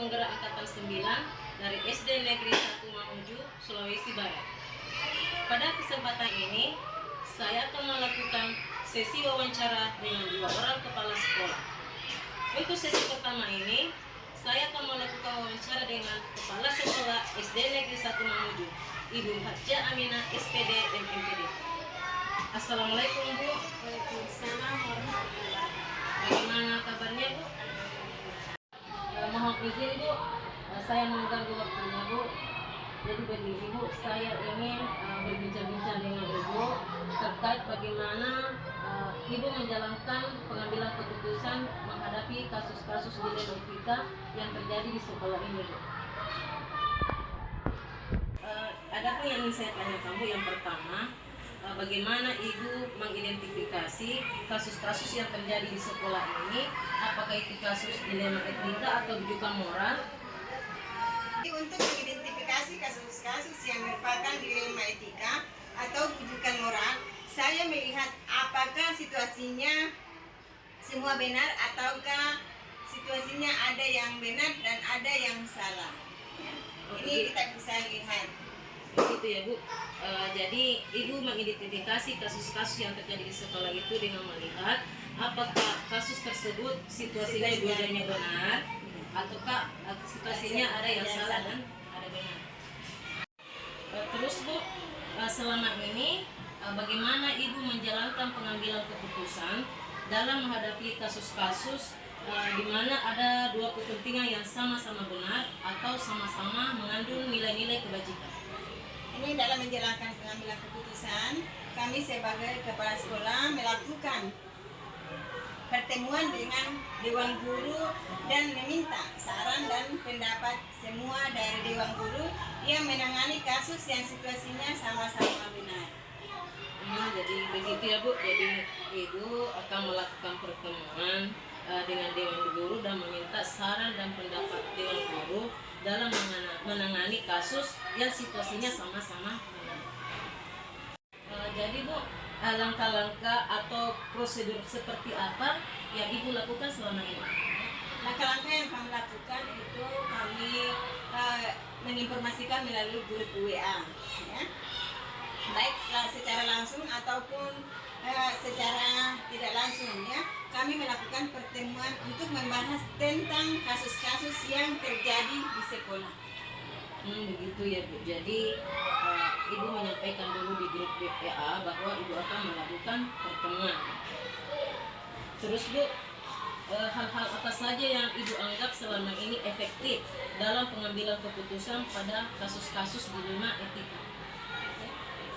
penggerak angkatan 9 dari SD Negeri 1 Mamuju, Sulawesi Barat. Pada kesempatan ini, saya akan melakukan sesi wawancara dengan 2 orang kepala sekolah. Untuk sesi pertama ini, saya akan melakukan wawancara dengan Kepala Sekolah SD Negeri 1 Mamuju, Ibu Hadja Aminah SPD MMPD. Assalamualaikum Bu. Waalaikumsalam warahmatullahi wabarakatuh. Bagaimana kabarnya Bu? Mohon izin Bu, saya mengganggu waktunya Bu. Jadi begini Bu, saya ingin berbincang-bincang dengan Ibu terkait bagaimana Ibu menjalankan pengambilan keputusan menghadapi kasus-kasus dilema etika yang terjadi di sekolah ini Bu. Ada pun yang ingin saya tanyakan Bu, yang pertama, bagaimana Ibu mengidentifikasi kasus-kasus yang terjadi di sekolah ini? Apakah itu kasus dilema etika atau rujukan moral? Untuk mengidentifikasi kasus-kasus yang merupakan dilema etika atau rujukan moral, saya melihat apakah situasinya semua benar ataukah situasinya ada yang benar dan ada yang salah. Ini kita bisa lihat. Begitu ya Bu. Jadi Ibu mengidentifikasi kasus-kasus yang terjadi di sekolah itu dengan melihat apakah kasus tersebut situasinya dua-duanya benar ataukah situasinya ada yang salah dan ada benar. Terus Bu, selama ini bagaimana Ibu menjalankan pengambilan keputusan dalam menghadapi kasus-kasus di mana ada dua kepentingan yang sama-sama benar atau sama-sama mengandung nilai-nilai kebajikan? Ini dalam menjalankan pengambilan keputusan, kami sebagai kepala sekolah melakukan pertemuan dengan Dewan Guru dan meminta saran dan pendapat semua dari Dewan Guru yang menangani kasus yang situasinya sama-sama benar. Jadi begitu ya Bu, jadi Ibu akan melakukan pertemuan dengan Dewan Guru dan meminta saran dan pendapat Dewan Guru dalam menangani kasus yang situasinya sama-sama benar. Jadi Bu, langkah-langkah atau prosedur seperti apa yang Ibu lakukan selama ini? Langkah-langkah yang kami lakukan itu kami menginformasikan melalui grup WA, ya. Baik secara langsung ataupun secara tidak langsung, ya. Kami melakukan pertemuan untuk membahas tentang kasus-kasus yang terjadi di sekolah. Begitu ya Bu. Jadi Ibu menyampaikan dulu di grup WA bahwa Ibu akan melakukan pertemuan. Terus Bu, hal-hal apa saja yang Ibu anggap selama ini efektif dalam pengambilan keputusan pada kasus-kasus dilema etika?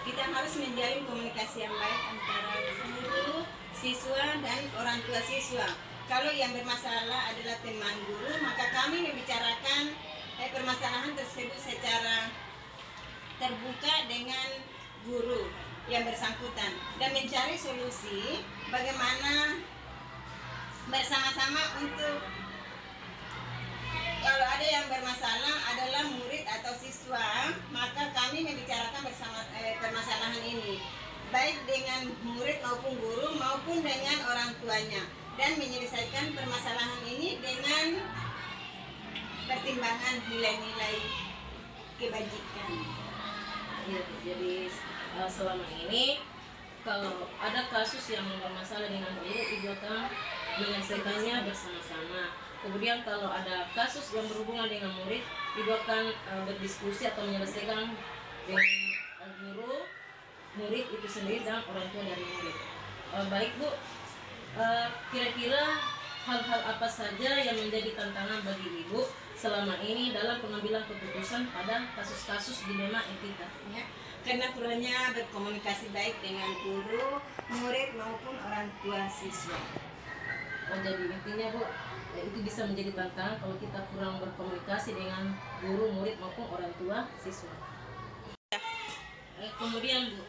Kita harus menjalin komunikasi yang baik antara guru, siswa, dan orang tua siswa. Kalau yang bermasalah adalah teman guru, maka kami membicarakan permasalahan tersebut secara terbuka dengan guru yang bersangkutan dan mencari solusi bagaimana bersama-sama untuk kalau ada yang bermasalah adalah murid atau siswa, maka kami membicarakan bersama permasalahan ini baik dengan murid maupun guru maupun dengan orang tuanya dan menyelesaikan permasalahan ini dengan pertimbangan nilai-nilai kebajikan. Ya, jadi selama ini kalau ada kasus yang bermasalah dengan guru, Ibu akan menyelesaikannya bersama-sama. Kemudian kalau ada kasus yang berhubungan dengan murid, Ibu akan berdiskusi atau menyelesaikan dengan guru, murid itu sendiri dan orang tua dari murid. Baik Bu, kira-kira hal-hal apa saja yang menjadi tantangan bagi Ibu selama ini dalam pengambilan keputusan pada kasus-kasus dilema etika? Ya, karena kurangnya berkomunikasi baik dengan guru, murid maupun orang tua siswa. Jadi intinya Bu, itu bisa menjadi tantangan kalau kita kurang berkomunikasi dengan guru, murid maupun orang tua siswa. Kemudian Bu,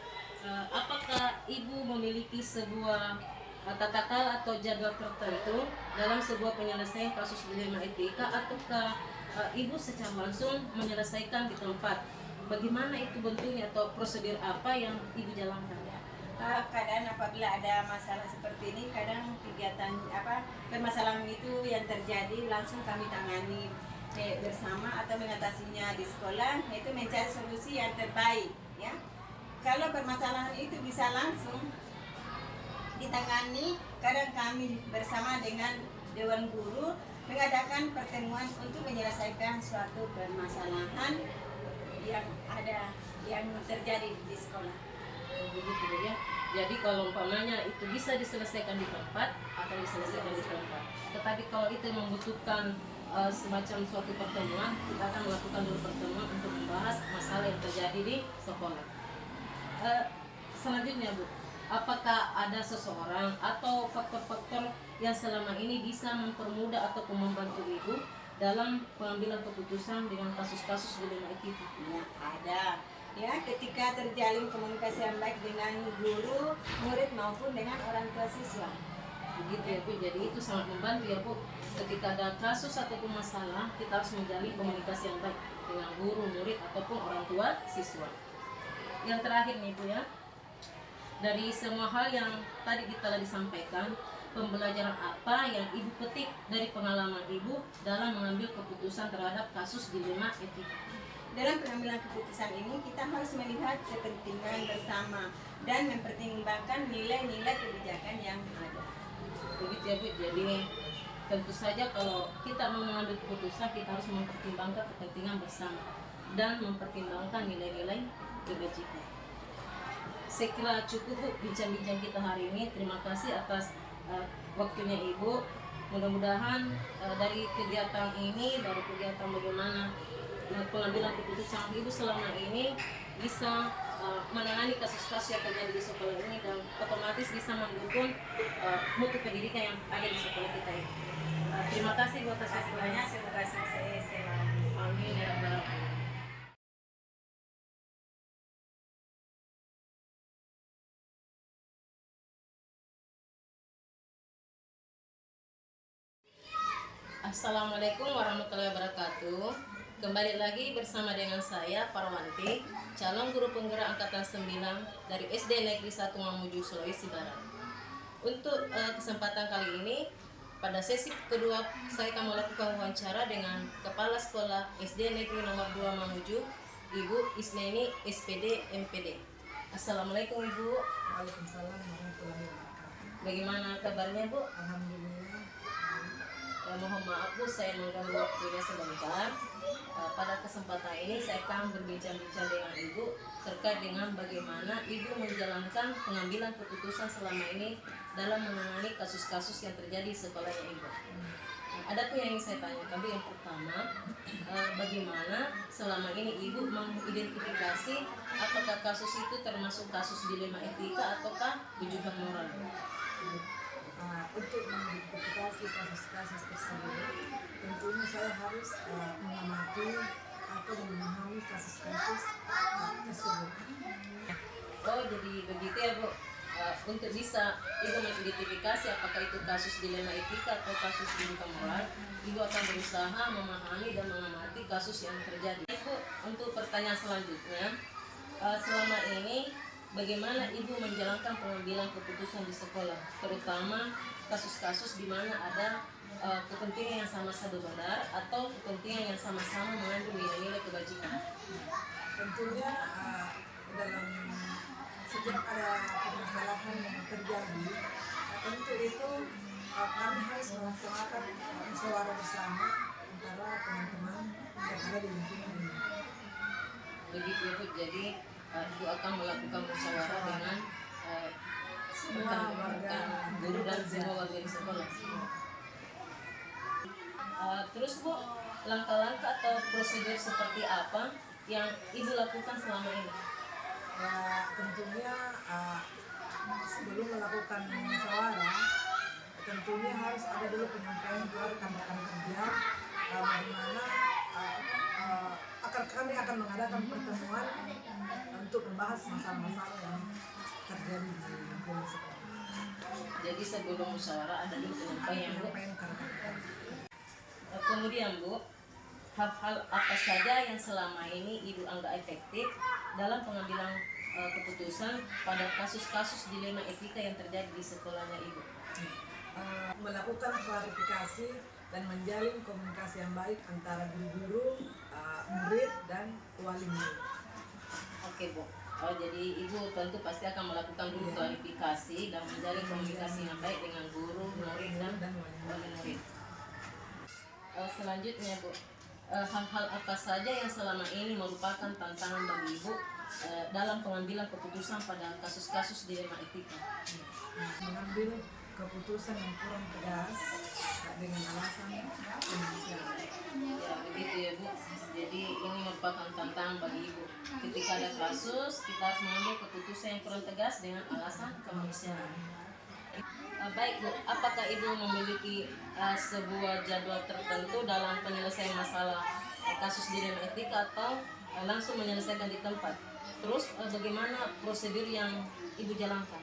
apakah Ibu memiliki sebuah tata cara atau jadwal tertentu dalam sebuah penyelesaian kasus dilema etika, ataukah Ibu secara langsung menyelesaikan di tempat? Bagaimana itu bentuknya atau prosedur apa yang Ibu jalankan? Kadang apabila ada masalah seperti ini, kadang kegiatan permasalahan itu yang terjadi langsung kami tangani bersama atau mengatasinya di sekolah, yaitu mencari solusi yang terbaik, ya. Kalau permasalahan itu bisa langsung ditangani, kadang kami bersama dengan Dewan Guru mengadakan pertemuan untuk menyelesaikan suatu permasalahan yang ada yang terjadi di sekolah. Begitu ya. Jadi kalau umpamanya itu bisa diselesaikan di tempat atau diselesaikan di tempat. Tetapi kalau itu membutuhkan semacam suatu pertemuan, kita akan melakukan dulu pertemuan untuk membahas masalah yang terjadi di sekolah. Selanjutnya Bu, apakah ada seseorang atau faktor-faktor yang selama ini bisa mempermudah ataupun membantu Ibu dalam pengambilan keputusan dengan kasus-kasus dilema etika? Ya, ada. Ya, ketika terjalin komunikasi yang baik dengan guru, murid maupun dengan orang tua siswa. Begitu ya Bu, jadi itu sangat membantu ya Bu. Ketika ada kasus ataupun masalah, kita harus menjalin komunikasi yang baik dengan guru, murid ataupun orang tua siswa. Yang terakhir nih Bu ya, dari semua hal yang tadi kita telah disampaikan, pembelajaran apa yang Ibu petik dari pengalaman Ibu dalam mengambil keputusan terhadap kasus dilema etika? Dalam pengambilan keputusan ini, kita harus melihat kepentingan bersama dan mempertimbangkan nilai-nilai kebijakan yang ada. Begitu ya Bu, jadi tentu saja kalau kita mau mengambil keputusan, kita harus mempertimbangkan kepentingan bersama dan mempertimbangkan nilai-nilai kebajikan. Saya kira cukup Bu bincang-bincang kita hari ini. Terima kasih atas waktunya Ibu. Mudah-mudahan dari kegiatan ini, dari kegiatan bagaimana pengambilan keputusan Ibu selama ini bisa menangani kasus-kasus yang terjadi di sekolah ini dan otomatis bisa mendukung mutu pendidikan yang ada di sekolah kita ini. Terima kasih Bu atas waktunya. Semoga sukses selalu. Amin ya rabbal alamin. Assalamualaikum warahmatullahi wabarakatuh. Kembali lagi bersama dengan saya Parwanti, calon guru penggerak angkatan 9 dari SD Negeri 1 Mamuju, Sulawesi Barat. Untuk kesempatan kali ini, pada sesi kedua saya akan melakukan wawancara dengan Kepala Sekolah SD Negeri nomor 2 Mamuju, Ibu Isneni SPD MPD. Assalamualaikum Ibu. Waalaikumsalam warahmatullahi wabarakatuh. Bagaimana kabarnya Bu? Alhamdulillah. Mohon maaf Bu, saya mengganggu waktunya sebentar. Pada kesempatan ini saya akan berbincang-bincang dengan Ibu terkait dengan bagaimana Ibu menjalankan pengambilan keputusan selama ini dalam menangani kasus-kasus yang terjadi di sekolahnya Ibu. Ada tuh yang ingin saya tanyakan Bu. Yang pertama, bagaimana selama ini Ibu mengidentifikasi apakah kasus itu termasuk kasus dilema etika ataukah rujukan moral? Untuk mengidentifikasi kasus-kasus tersebut, tentunya saya harus mengamati atau memahami kasus-kasus tersebut. Oh, jadi begitu ya Bu. Untuk bisa Ibu mengidentifikasi apakah itu kasus dilema etika atau kasus rujukan moral, Ibu akan berusaha memahami dan mengamati kasus yang terjadi. Ibu, untuk pertanyaan selanjutnya, selama ini bagaimana Ibu menjalankan pengambilan keputusan di sekolah, terutama kasus-kasus di mana ada kepentingan yang sama-sama benar atau kepentingan yang sama-sama mengandung nilai-nilai kebajikan? Tentunya dalam setiap ada permasalahan yang terjadi, tentu itu kami harus melaksanakan musyawarah bersama antara teman-teman yang ada di lingkungan ini. Begitu ya Bu, jadi Ibu akan melakukan musyawarah dengan rekan-rekan guru dan semua warga di sekolah. Terus Bu, langkah-langkah atau prosedur seperti apa yang Ibu lakukan selama ini? Ya, tentunya sebelum melakukan musyawarah, tentunya harus ada dulu penyampaian ke rekan-rekan kerja bagaimana kami akan mengadakan pertemuan untuk membahas masalah-masalah yang terjadi di lingkungan sekolah. Jadi sebelum musyawarah ada dulu penyampaian Bu. Penyampaian ke rekan-rekan. Kemudian Bu, hal-hal apa saja yang selama ini Ibu anggap efektif dalam pengambilan keputusan pada kasus-kasus dilema etika yang terjadi di sekolahnya Ibu? Melakukan klarifikasi dan menjalin komunikasi yang baik antara guru-guru, murid dan wali murid. Oke Bu. Oh, jadi Ibu tentu pasti akan melakukan dulu klarifikasi dan menjalin komunikasi yang baik dengan guru, murid dan wali murid. Selanjutnya Bu, hal-hal apa saja yang selama ini merupakan tantangan bagi Ibu dalam pengambilan keputusan pada kasus-kasus dilema etika? Mengambil keputusan yang kurang tegas dengan alasan finansial. Ya begitu ya Bu. Jadi ini merupakan tantangan bagi Ibu. Ketika ada kasus, kita harus mengambil keputusan yang kurang tegas dengan alasan kemanusiaan. Baik Bu, apakah Ibu memiliki sebuah jadwal tertentu dalam penyelesaian masalah kasus dilema etika atau langsung menyelesaikan di tempat? Terus bagaimana prosedur yang Ibu jalankan?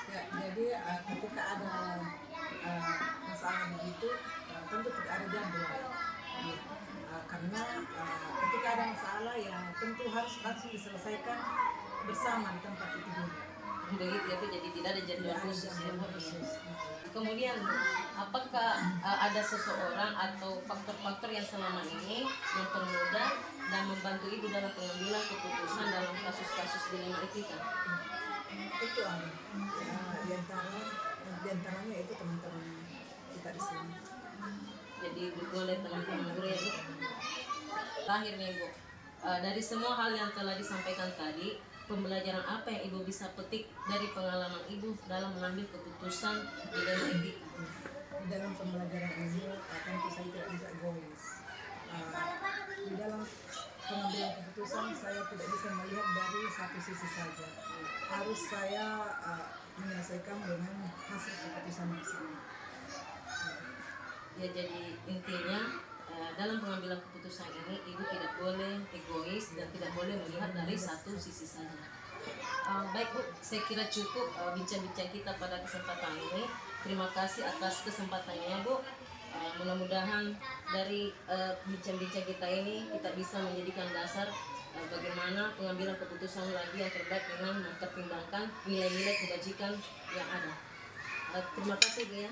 Ya, jadi ketika ada masalah begitu, tentu tidak ada jadwal. Karena ketika ada masalah ya tentu harus langsung diselesaikan bersama di tempat itu juga. Begitu ya Bu, jadi tidak ada jadwal khusus ya Bu. Kemudian apakah ada seseorang atau faktor-faktor yang selama ini mempermudah dan membantu Ibu dalam pengambilan keputusan dalam kasus-kasus dilema etika? Itu ada. Di antaranya itu teman-teman kita di sini. Jadi dukungan dari teman-teman guru ya Bu. Terakhir nih Bu, dari semua hal yang telah disampaikan tadi, pembelajaran apa yang Ibu bisa petik dari pengalaman Ibu dalam mengambil keputusan dilema etika? Di dalam pembelajaran ini tentu saya tidak bisa egois. Di dalam pengambilan keputusan saya tidak bisa melihat dari satu sisi saja. Harus saya menyelesaikan dengan hasil keputusan bersama. Ya, jadi intinya dalam pengambilan keputusan ini Ibu tidak boleh egois dan tidak boleh melihat dari satu sisi saja. Baik Bu, saya kira cukup bincang-bincang kita pada kesempatan ini. Terima kasih atas kesempatannya Bu. Mudah-mudahan dari bincang-bincang kita ini kita bisa menjadikan dasar bagaimana pengambilan keputusan lagi yang terbaik dengan mempertimbangkan nilai-nilai kebajikan yang ada. Terima kasih Bu ya.